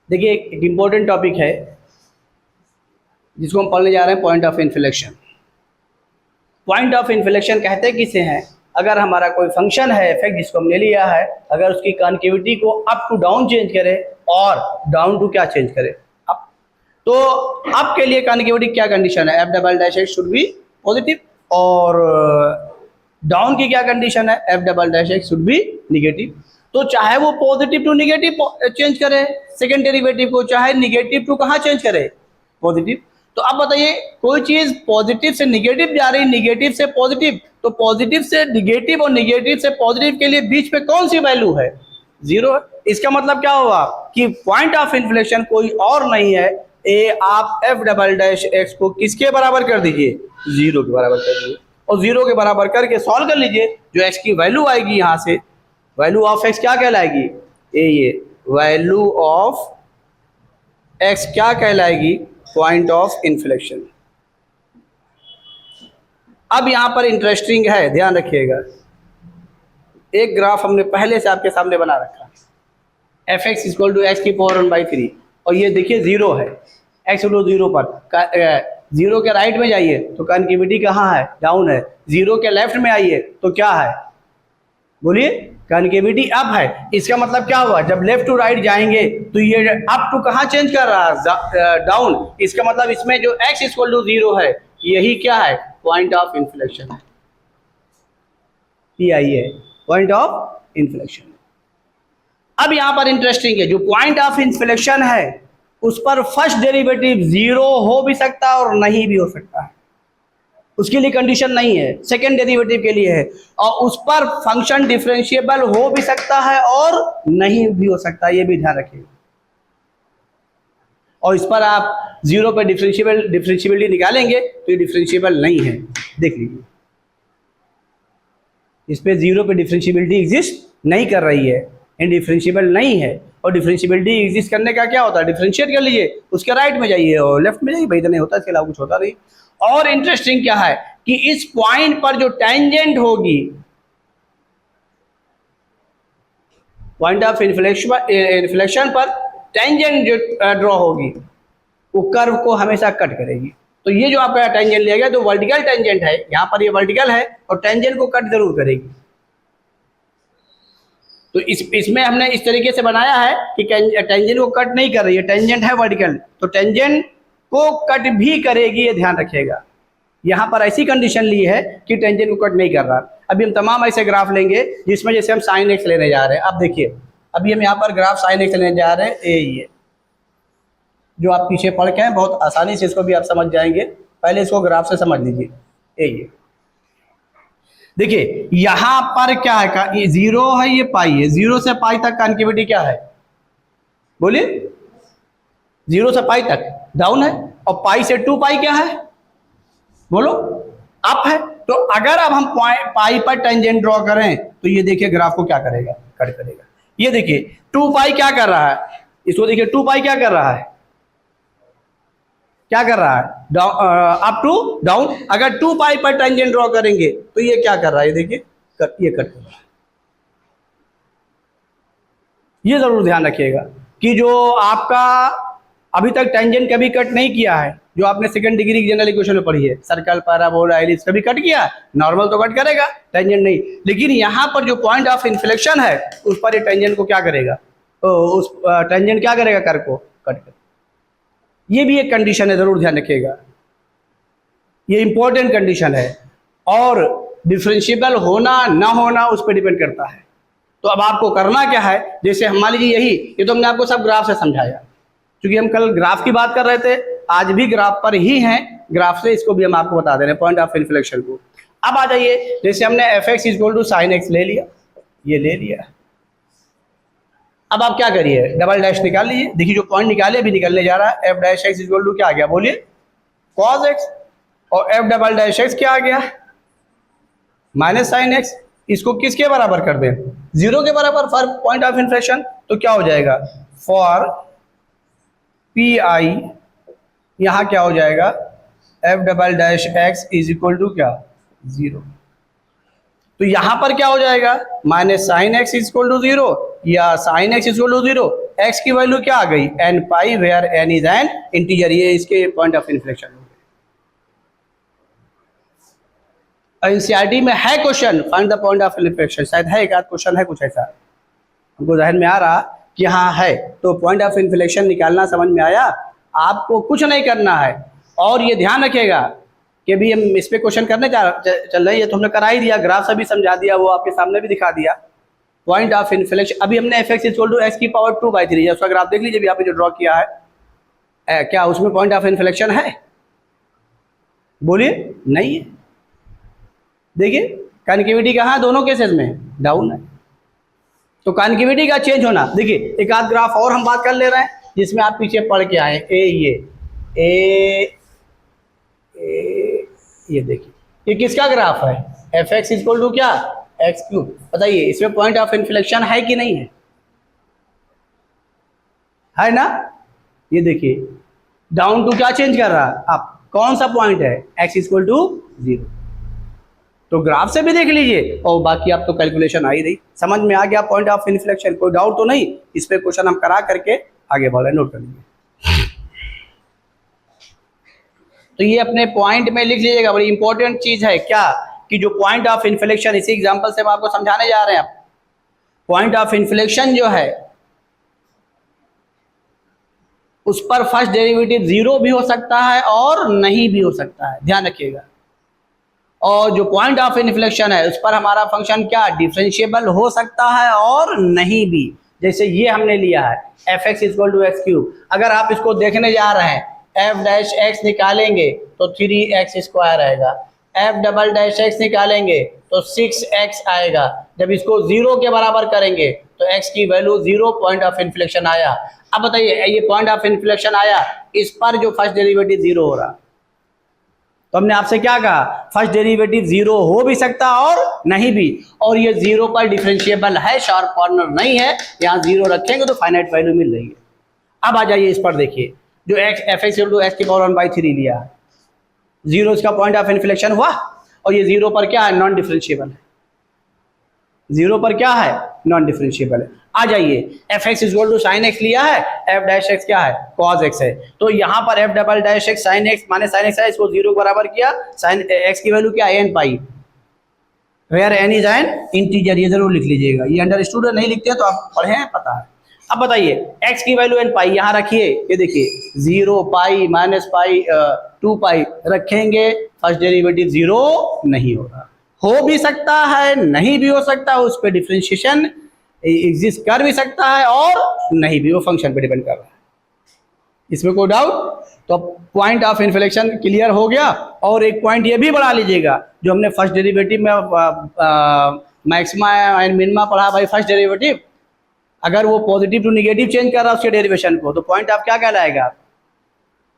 देखिए एक important topic है जिसको हम पढ़ने जा रहे हैं, point of inflection. Point of inflection कहते किसे हैं? अगर हमारा कोई फंक्शन है एफ जिसको हमने लिया है, अगर उसकी कॉन्केविटी को अप टू डाउन चेंज करे और डाउन टू क्या चेंज करे, अप, तो अप के लिए कॉन्केविटी क्या कंडीशन है? F double dash x should be positive, और डाउन की क्या कंडीशन है? F double dash x should be negative. तो चाहे वो पॉजिटिव टू निगेटिव चेंज करे सेकेंड डेरिवेटिव को, चाहे निगेटिव टू कहाँ चेंज करे? पॉजिटिव। तो अब बताइए, कोई चीज पॉजिटिव से निगेटिव जा रही, निगेटिव से पॉजिटिव, तो पॉजिटिव से निगेटिव और निगेटिव से पॉजिटिव के लिए बीच में कौन सी वैल्यू है? जीरो है। इसका मतलब क्या हुआ कि पॉइंट ऑफ इन्फ्लेक्शन कोई और नहीं है, आप एफ डबल डैश एक्स को किसके बराबर कर दीजिए? जीरो के बराबर कर दीजिए, और जीरो के बराबर करके सॉल्व कर लीजिए। जो एक्स की वैल्यू आएगी यहाँ से, वैल्यू ऑफ एक्स क्या कहलाएगी? ये वैल्यू ऑफ एक्स क्या कहलाएगी? Point of inflection. अब यहां पर इंटरेस्टिंग है, ध्यान रखिएगा। एक ग्राफ हमने पहले से आपके सामने बना रखा है, f x equal to x की पावर 1/3, और ये देखिए जीरो है, एक्स इक्वल टू जीरो पर। जीरो के राइट में जाइए तो कॉन्केविटी कहाँ है? डाउन है। जीरो के लेफ्ट में आइए तो क्या है? बोलिए, कॉन्केविटी अप है। इसका मतलब क्या हुआ? जब लेफ्ट टू राइट जाएंगे तो ये अप टू कहाँ चेंज कर रहा है? डाउन। इसका मतलब इसमें जो x इक्वल टू जीरो है, यही क्या है? पॉइंट ऑफ इन्फ्लेक्शन है, PI है, पॉइंट ऑफ इन्फ्लेक्शन। अब यहां पर इंटरेस्टिंग है, जो पॉइंट ऑफ इन्फ्लेक्शन है उस पर फर्स्ट डेरिवेटिव जीरो हो भी सकता है और नहीं भी हो सकता है, उसके लिए कंडीशन नहीं है। सेकेंड डेरिवेटिव के लिए है, और उस पर फंक्शन डिफरेंशिएबल हो भी सकता है और नहीं भी हो सकता है, ये भी ध्यान रखिएगा। और इस पर आप जीरो पे डिफरेंशिएबिलिटी निकालेंगे तो ये डिफरेंशिएबल नहीं है, देख लीजिए। इस पे जीरो पे डिफरेंशिएबिलिटी एग्जिस्ट नहीं कर रही है, डिफरेंशिएबल नहीं है। और डिफरेंशिएबिलिटी एग्जिस्ट करने का क्या होता है? डिफरेंशिएट कर लीजिए, उसके राइट में जाइए और लेफ्ट में जाइए, भाई इतना नहीं होता, इसके अलावा कुछ होता नहीं। और इंटरेस्टिंग क्या है कि इस पॉइंट पर जो टेंजेंट होगी, पॉइंट ऑफ इन्फ्लेक्शन पर टेंजेंट जो ड्रॉ होगी वो कर्व को हमेशा कट करेगी। तो ये जो आपका टेंजेंट लिया गया तो वर्टिकल टेंजेंट है, यहाँ पर ये वर्टिकल है और टेंजेंट को कट जरूर करेगी। तो इसमें हमने इस तरीके से बनाया है कि टेंजेंट को कट नहीं कर रही है, टेंजेंट है वर्टिकल, तो टेंजेंट को कट भी करेगी, ये ध्यान रखिएगा। यहाँ पर ऐसी कंडीशन ली है कि टेंजेंट को कट नहीं कर रहा। अभी हम तमाम ऐसे ग्राफ लेंगे जिसमें जैसे हम साइन एक्स लेने जा रहे हैं। अब देखिए, अभी हम यहाँ पर ग्राफ साइन एक्स लेने जा रहे हैं, ये जो आप पीछे पढ़ के हैं, बहुत आसानी से इसको भी आप समझ जाएंगे। पहले इसको ग्राफ से समझ लीजिए। ये देखिए यहाँ पर क्या है, ये जीरो है, ये पाई है। जीरो से पाई तक कॉन्केविटी क्या है? बोलिए, जीरो से पाई तक डाउन है, और पाई से 2 पाई क्या है? बोलो, अप है। तो अगर अब हम पाई पर टेंजेंट ड्रॉ करें तो ये देखिए ग्राफ को क्या करेगा? कट करेगा। ये देखिए 2 पाई क्या कर रहा है? इसको देखिए 2 पाई क्या कर रहा है? क्या कर रहा है? Up to down. अगर 2 पाई पर टेंजेंट ड्रॉ करेंगे तो ये क्या कर रहा है? ये देखिए ये कट कर रहा है। ये जरूर ध्यान रखिएगा कि जो आपका अभी तक टेंजेंट कभी कट नहीं किया है, जो आपने सेकंड डिग्री की जनरल इक्वेशन में पढ़ी है, सर्कल, पैराबोला, एलिप्स, कभी कट किया है? नॉर्मल तो कट करेगा, टेंजेंट नहीं। लेकिन यहाँ पर जो पॉइंट ऑफ इन्फ्लेक्शन है उस पर ये टेंजेंट को क्या करेगा? उस टेंजेंट क्या करेगा? कर्व को कट करेगा। ये भी एक कंडीशन है, जरूर ध्यान रखिएगा, ये इंपॉर्टेंट कंडीशन है। और डिफरेंशिएबल होना ना होना उस पर डिपेंड करता है। तो अब आपको करना क्या है? जैसे हम मान लीजिए ये तो हमने आपको सब ग्राफ से समझाया, क्योंकि हम कल ग्राफ की बात कर रहे थे, आज भी ग्राफ पर ही हैं, ग्राफ से इसको भी हम आपको बता दे रहे हैं, पॉइंट ऑफ इन्फ्लेक्शन को। अब आ जाइए, जैसे हमने f x equal to sine x ले लिया, ये ले लिया। अब आप क्या करिए? डबल डैश निकाल लीजिए। देखिए जो पॉइंट निकाले अभी निकलने जा रहा है, f dash x equal to क्या आ गया? बोलिए, कॉस एक्स, और एफ डबल डैश एक्स क्या आ गया? Minus sine x. इसको किसके बराबर कर दें? जीरो के बराबर फॉर पॉइंट ऑफ इन्फ्लेक्शन। तो क्या हो जाएगा? फॉर PI यहाँ क्या हो जाएगा? F double dash x is equal to क्या? जीरो। तो यहां पर क्या हो जाएगा? Minus sine x is equal to zero, या sine x equal to 0, x की वैल्यू क्या आ गई n pi, where n is an integer. ये इसके पॉइंट ऑफ इन्फ्लेक्शन हो गए। एनसीईआरटी में है question find the point of inflection, शायद है एक आध क्वेश्चन है कुछ ऐसा, हमको जहन में आ रहा कि हाँ है। तो पॉइंट ऑफ इन्फ्लेक्शन निकालना समझ में आया, आपको कुछ नहीं करना है। और ये ध्यान रखिएगा कि अभी हम इस पे क्वेश्चन करने चल रहे हैं, ये तो हमने करा ही दिया, ग्राफ से भी समझा दिया, वो आपके सामने भी दिखा दिया। पॉइंट ऑफ इन्फ्लेक्शन अभी हमने f x equal to x की पावर 2/3 उसका ग्राफ देख लीजिए, अभी आपने जो ड्रॉ किया है, क्या उसमें पॉइंट ऑफ इन्फ्लेक्शन है? बोलिए नहीं है। देखिए कन्केविटी कहाँ, दोनों केसेस में डाउन है, तो कन्केविटी का चेंज होना। देखिए एक आध ग्राफ और हम बात कर ले रहे हैं जिसमें आप पीछे पढ़ के आए, ये देखिए ये किसका ग्राफ है, एफ एक्स इक्वल टू क्या, एक्स क्यूब। बताइए इसमें पॉइंट ऑफ इन्फ्लेक्शन है कि नहीं है ना? ये देखिए डाउन टू क्या चेंज कर रहा है, आप कौन सा पॉइंट है, एक्स इक्वल टू 0। तो ग्राफ से भी देख लीजिए और बाकी आप तो कैलकुलेशन आ ही रही, समझ में आ गया पॉइंट ऑफ इन्फ्लेक्शन, कोई डाउट तो नहीं। इस पे क्वेश्चन हम करा करके आगे बढ़े, नोट कर लीजिए। तो ये अपने पॉइंट में लिख लीजिएगा, बड़ी इंपॉर्टेंट चीज है क्या, कि जो पॉइंट ऑफ इन्फ्लेक्शन, इसी एग्जांपल से हम आपको समझाने जा रहे हैं। पॉइंट ऑफ इन्फ्लेक्शन जो है उस पर फर्स्ट डेरिवेटिव 0 भी हो सकता है और नहीं भी हो सकता है, ध्यान रखिएगा। और जो पॉइंट ऑफ इन्फ्लेक्शन है उस पर हमारा फंक्शन क्या, डिफरेंशिएबल हो सकता है और नहीं भी। जैसे ये हमने लिया है f x equal to x cube, अगर आप इसको देखने जा रहे हैं एफ डैश एक्स निकालेंगे तो 3x² आएगा, एफ डबल डैश एक्स निकालेंगे तो 6x आएगा। जब इसको 0 के बराबर करेंगे तो x की वैल्यू 0, पॉइंट ऑफ इन्फ्लेक्शन आया। अब बताइए ये पॉइंट ऑफ इन्फ्लेक्शन आया, इस पर जो फर्स्ट डेरिवेटिव 0 हो रहा, तो हमने आपसे क्या कहा, फर्स्ट डेरिवेटिव 0 हो भी सकता और नहीं भी, और ये 0 पर डिफरेंशिएबल है, शार्प कॉर्नर नहीं है, यहाँ 0 रखेंगे तो फाइनाइट वैल्यू मिल रही है। अब आ जाइए इस पर, देखिए जो x f x equal to x की पावर 1/3 लिया है, 0 इसका पॉइंट ऑफ इन्फ्लेक्शन हुआ, और ये 0 पर क्या है, नॉन डिफरेंशिएबल है। 0 पर क्या है, नॉन डिफरेंशिएबल है। आ जाइए f x equal to sine x लिया है, एफ डैश एक्स क्या है, कॉस एक्स है, तो यहाँ पर F double dash x sine x माने साइन एक्स है, इसको 0 के बराबर किया, साइन एक्स की वैल्यू क्या है, n pi, where n is an integer. ये जरूर लिख लीजिएगा, ये अंडरस्टूड नहीं लिखते हैं तो आप पढ़े हैं, पता है। अब बताइए x की वैल्यू एन पाई यहाँ रखिए, ये देखिए 0 पाई माइनस पाई 2 पाई रखेंगे, फर्स्ट डेरिवेटिव 0 नहीं हो रहा, हो भी सकता है नहीं भी हो सकता है, उस पर डिफरेंशिएशन एग्जिस्ट कर भी सकता है और नहीं भी, वो फंक्शन पे डिपेंड कर रहा है, इसमें कोई डाउट। तो पॉइंट ऑफ इन्फ्लेक्शन क्लियर हो गया। और एक पॉइंट ये भी बढ़ा लीजिएगा, जो हमने फर्स्ट डेरिवेटिव में मैक्सिमा एंड मिनिमा पढ़ा भाई, फर्स्ट डेरिवेटिव अगर वो पॉजिटिव टू निगेटिव चेंज कर रहा है उसके डेरिवेशन को, तो पॉइंट ऑफ क्या कहलाएगा,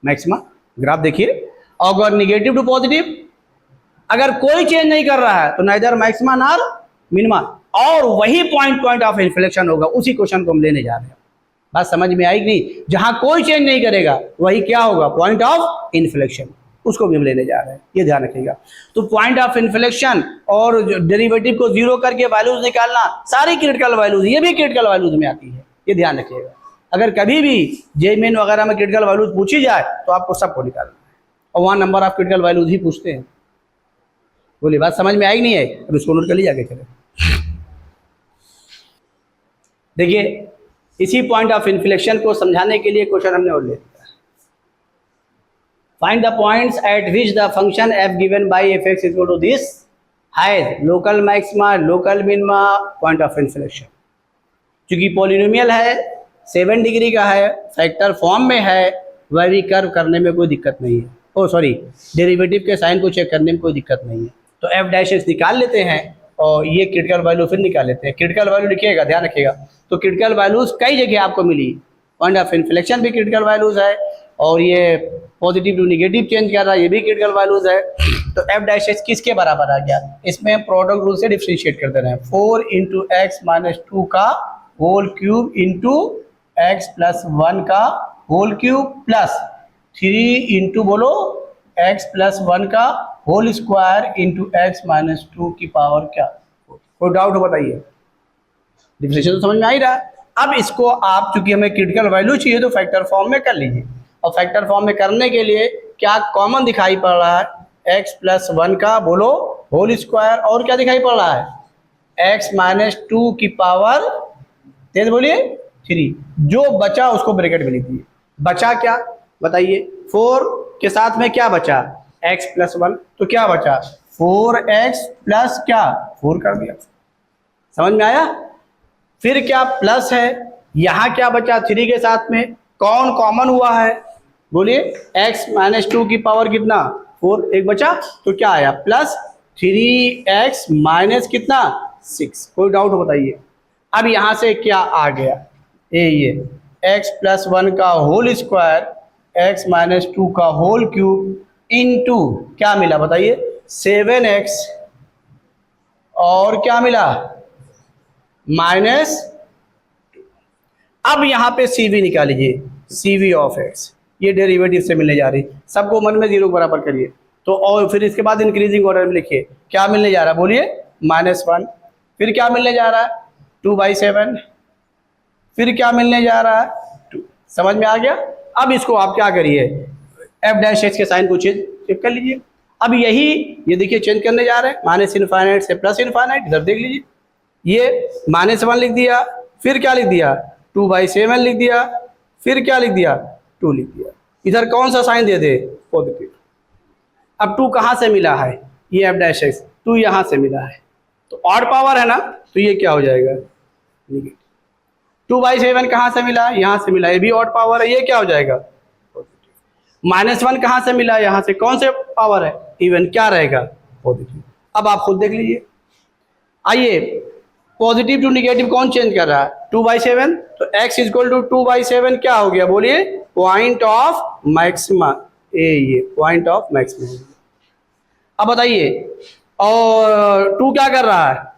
मैक्सिमा। ग्राफ देखिए, अगर निगेटिव टू पॉजिटिव अगर कोई चेंज नहीं कर रहा है तो नाइदर मैक्सिमा नॉर मिनिमा, और वही पॉइंट ऑफ इन्फ्लेक्शन होगा। उसी क्वेश्चन को हम लेने जा रहे हैं, बात समझ में आई कि नहीं? जहां कोई चेंज नहीं करेगा वही क्या होगा, पॉइंट ऑफ इन्फ्लेक्शन, उसको भी हम लेने जा रहे हैं, ये ध्यान रखिएगा। तो पॉइंट ऑफ इन्फ्लेक्शन और डेरिवेटिव को 0 करके वैल्यूज निकालना, सारी क्रिटिकल वैल्यूज, ये भी क्रिटिकल वैल्यूज में आती है, ये ध्यान रखिएगा। अगर कभी भी जेईई वगैरह में क्रिटिकल वैल्यूज पूछी जाए तो आपको सबको निकालना है, और वहाँ नंबर ऑफ क्रिटिकल वैल्यूज ही पूछते हैं। बोलिए बात समझ में आई नहीं है? अब इसको नोट कर लीजिए, आगे चले। देखिए इसी पॉइंट ऑफ इन्फ्लेक्शन को समझाने के लिए क्वेश्चन हमने और ले लिया, find the points at which the function f given by f x equal to this has local maxima, local minima, point of inflection. क्योंकि पॉलिनोमियल है, 7 डिग्री का है, फैक्टर फॉर्म में है, वह भी कर्व करने में कोई दिक्कत नहीं है, ओ सॉरी डेरिवेटिव के साइन को चेक करने में कोई दिक्कत नहीं है। तो एफ डैश एक्स निकाल लेते हैं और ये क्रिटिकल वैल्यू फिर निकाल लेते हैं। क्रिटिकल वैल्यू लिखिएगा, ध्यान रखिएगा। तो क्रिटिकल वैल्यूज कई जगह आपको मिली, पॉइंट ऑफ इन्फ्लेक्शन भी क्रिटिकल वैल्यूज है, और ये पॉजिटिव टू निगेटिव चेंज कर रहा है, ये भी क्रिटिकल वैल्यूज है। तो एफ डैश एक्स किसके बराबर आ गया, इसमें प्रोडक्ट रूल से डिफ्रेंशिएट कर दे रहे हैं, 4 इंटू एक्स माइनस 2 का whole cube into x plus 1 का होल क्यूब प्लस 3 इंटू बोलो एक्स प्लस 1 का whole square into x minus 2 की पावर क्या। कोई डाउट हो बताइए? डिफरेंशियल तो समझ में आ ही रहा है। अब इसको आप, चूंकि हमें क्रिटिकल वैल्यू चाहिए तो फैक्टर फॉर्म में कर लीजिए, और फैक्टर फॉर्म में करने के लिए क्या कॉमन दिखाई पड़ रहा है, x प्लस 1 का बोलो होल स्क्वायर, और क्या दिखाई पड़ रहा है x माइनस 2 की पावर, तेज बोलिए 3, जो बचा उसको ब्रैकेट में लिख दिए। बचा क्या बताइए, 4 के साथ में क्या बचा x प्लस 1, तो क्या बचा 4x प्लस क्या 4 कर दिया, समझ में आया। फिर क्या प्लस है, यहाँ क्या बचा 3 के साथ में, कौन कॉमन हुआ है बोलिए, x माइनस 2 की पावर कितना 4, एक बचा, तो क्या आया प्लस 3x माइनस कितना 6, कोई डाउट हो बताइए। अब यहाँ से क्या आ गया, ये x प्लस 1 का होल स्क्वायर x माइनस 2 का होल क्यूब इनटू क्या मिला बताइए 7x, और क्या मिला माइनस। अब यहाँ पे CV निकाल लीजिए, CV ऑफ x, ये डेरिवेटिव से मिलने जा रही, सबको मन में 0 के बराबर करिए, तो और फिर इसके बाद इंक्रीजिंग ऑर्डर में लिखिए, क्या मिलने जा रहा है बोलिए -1, फिर क्या मिलने जा रहा है 2/7, फिर क्या मिलने जा रहा है 2, समझ में आ गया। अब इसको आप क्या करिए, f' के साइन को चेक कर लीजिए। अब यही ये देखिए चेंज करने जा रहे हैं, माइनस इनफाइनाइट से प्लस इनफाइनाइट, इधर देख लीजिए, ये -1 लिख दिया, फिर क्या लिख दिया 2/7 लिख दिया, फिर क्या लिख दिया 2 लिख दिया, इधर कौन सा साइन दे दे पॉजिटिव। अब 2 कहाँ से मिला है, ये f', 2 यहाँ से मिला है, तो ऑड पावर है ना, तो ये क्या हो जाएगा नेगेटिव। 2/7 कहाँ से मिला, यहाँ से मिला, ये भी ऑड पावर है, ये क्या हो जाएगा पॉजिटिव। -1 कहाँ से मिला, यहाँ से, कौन से पावर है इवन, क्या रहेगा पॉजिटिव। अब आप खुद देख लीजिए, आइए पॉजिटिव टू निगेटिव कौन चेंज कर रहा है 2/7, तो x इक्वल टू 2/7 क्या हो गया बोलिए पॉइंट ऑफ मैक्सिमा, ये पॉइंट ऑफ मैक्सिमा। अब बताइए, और 2 क्या कर रहा है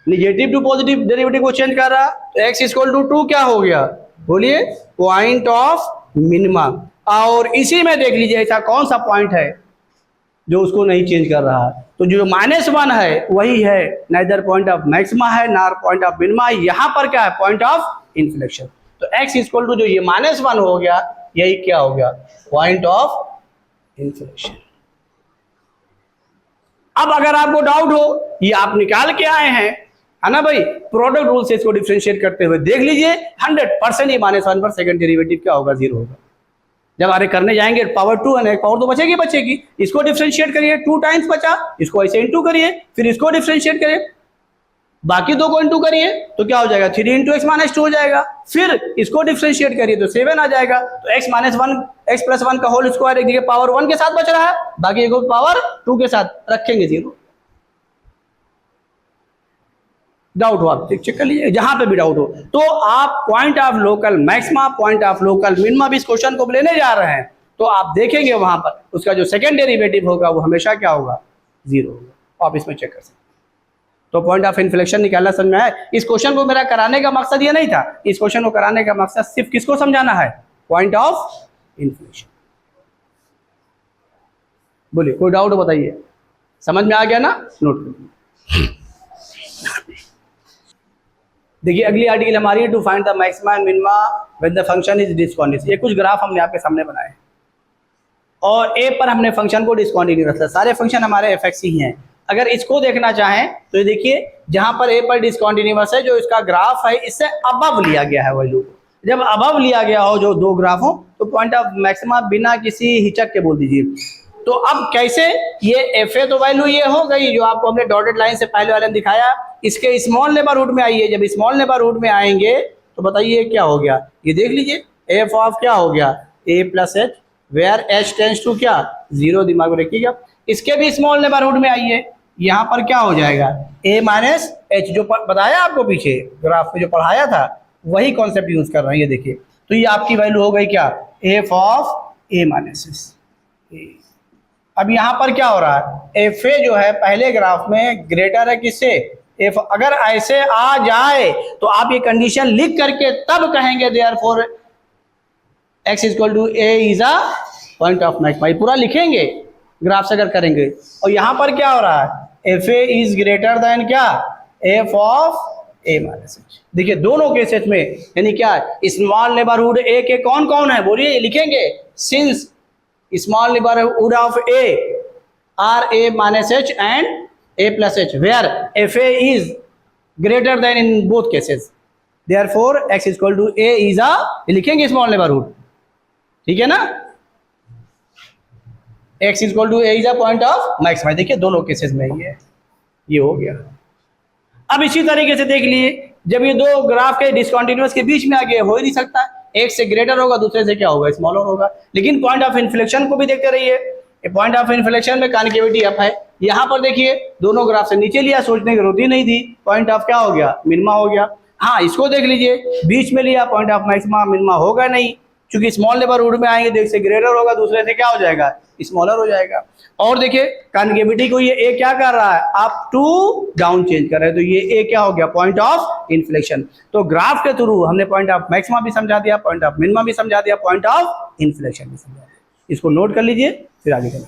निगेटिव टू पॉजिटिव डेरिवेटिव को चेंज कर रहा है, तो x इक्वल टू 2 क्या हो गया बोलिए पॉइंट ऑफ मिनिमा। और इसी में देख लीजिए ऐसा कौन सा पॉइंट है जो उसको नहीं चेंज कर रहा है, तो जो -1 है वही है, नाइदर पॉइंट ऑफ मैक्सिमा है ना पॉइंट ऑफ मिनिमा, यहाँ पर क्या है पॉइंट ऑफ इन्फ्लेक्शन। तो x इक्वल टू जो ये -1 हो गया, यही क्या हो गया पॉइंट ऑफ इन्फ्लेक्शन। अब अगर आपको डाउट हो, ये आप निकाल के आए हैं है ना भाई, प्रोडक्ट रूल से इसको डिफरेंशिएट करते हुए देख लीजिए 100% ये -1 पर सेकंड डेरिवेटिव क्या होगा 0 होगा। जब आगे करने जाएंगे पावर 2 है, पावर तो बचेगी, इसको डिफरेंशिएट करिए 2 टाइम्स बचा, इसको ऐसे इंटू करिए, फिर इसको डिफरेंशिएट करिए, बाकी 2 को इंटू करिए तो क्या हो जाएगा 3 × x - 2 हो जाएगा, फिर इसको डिफरेंशिएट करिए तो 7 आ जाएगा, तो x प्लस 1 का होल स्क्वायर एक जगह पावर 1 के साथ बच रहा है, बाकी एक पावर 2 के साथ रखेंगे 0। डाउट हो आप चेक कर लीजिए, जहां पे भी डाउट हो, तो आप point of local maxima, point of local minima भी इस क्वेश्चन को लेने जा रहे हैं, तो आप देखेंगे वहां पर उसका जो सेकंड डेरिवेटिव होगा वो हमेशा क्या होगा 0 होगा, आप इसमें चेक कर सकते हैं। तो पॉइंट ऑफ इन्फ्लेक्शन निकालना समझ में आया। इस क्वेश्चन को मेरा कराने का मकसद ये नहीं था, इस क्वेश्चन को कराने का मकसद सिर्फ किसको समझाना है, पॉइंट ऑफ इन्फ्लेक्शन। बोलिए कोई डाउट हो बताइए, समझ में आ गया ना, नोट करिए। देखिए अगली आर्टिकल हमारी है to find the maxima and minima when the function is discontinuous. ये कुछ ग्राफ हमने आपके सामने बनाए और ए पर हमने फंक्शन को डिसकंटिन्यूअस रखा, सारे फंक्शन हमारे f(x) ही हैं। अगर इसको देखना चाहें तो ये देखिए जहां पर ए पर डिसकंटिन्यूअस है, जो इसका ग्राफ है इससे अबव लिया गया है वैल्यू को, जब अबव लिया गया हो जो 2 ग्राफ हो तो पॉइंट ऑफ मैक्सिमा बिना किसी हिचक के बोल दीजिए। तो अब कैसे, ये fa तो वैल्यू ये हो गई जो आपको हमने डॉटेड लाइन से पहले वाले ने दिखाया, इसके स्मॉल नेबरहुड में आइए, जब स्मॉल नेबरहुड में आएंगे तो बताइए क्या हो गया, ये देख लीजिए f ऑफ क्या हो गया a plus h, where h tends to क्या 0, दिमाग में रखिएगा। इसके भी स्मॉल नेबरहुड में आइए, यहाँ पर क्या हो जाएगा a माइनस h, जो बताया आपको पीछे ग्राफ में जो पढ़ाया था वही कॉन्सेप्ट यूज कर रहे हैं, ये देखिए। तो ये आपकी वैल्यू हो गई क्या f of a minus h। अब यहाँ पर क्या हो रहा है, fa जो है पहले ग्राफ में ग्रेटर है किससे, f। अगर ऐसे आ जाए तो आप ये कंडीशन लिख करके तब कहेंगे therefore x equal to a is a point of maxima, पूरा लिखेंगे ग्राफ से अगर करेंगे। और यहाँ पर क्या हो रहा है, fa इज ग्रेटर देन क्या f of A minus H. देखिए दोनों केसेस में यानी क्या है, स्मॉल नेबरहुड ए के कौन कौन है बोलिए, लिखेंगे। Since small neighbourhood of a are a minus h and a plus h, where f a is greater than in both cases, therefore x equal to a is a, लिखेंगे small neighbourhood, ठीक है ना। x equal to a is a point of maxima. देखिए दोनों cases में ये हो गया। अब इसी तरीके से देख लिए, जब ये दो ग्राफ के डिसकंटिन्यूअस के बीच में आ गए, हो ही नहीं सकता, एक से ग्रेटर होगा दूसरे से क्या होगा, स्मॉलर होगा। लेकिन पॉइंट ऑफ इन्फ्लेक्शन को भी देखते रहिए, पॉइंट ऑफ इन्फ्लेक्शन में कॉन्केविटी अप है। यहाँ पर देखिए दोनों ग्राफ से नीचे लिया, सोचने की जरूरत ही नहीं थी, पॉइंट ऑफ क्या हो गया, मिनिमा हो गया। हाँ इसको देख लीजिए, बीच में लिया, पॉइंट ऑफ मैक्सिमा मिनिमा होगा नहीं, क्योंकि स्मॉल नेबरहुड में आएंगे तो एक से ग्रेटर होगा, दूसरे से क्या हो जाएगा, स्मॉलर हो जाएगा। और देखिए कॉन्केविटी को ये ए क्या कर रहा है, अप टू डाउन चेंज कर रहा है, तो ये ए क्या हो गया, पॉइंट ऑफ इन्फ्लेक्शन। तो ग्राफ के थ्रू हमने पॉइंट ऑफ मैक्सिमा भी समझा दिया, पॉइंट ऑफ मिनिमा भी समझा दिया, पॉइंट ऑफ इन्फ्लेक्शन भी समझा दिया। इसको नोट कर लीजिए, फिर आगे चलें।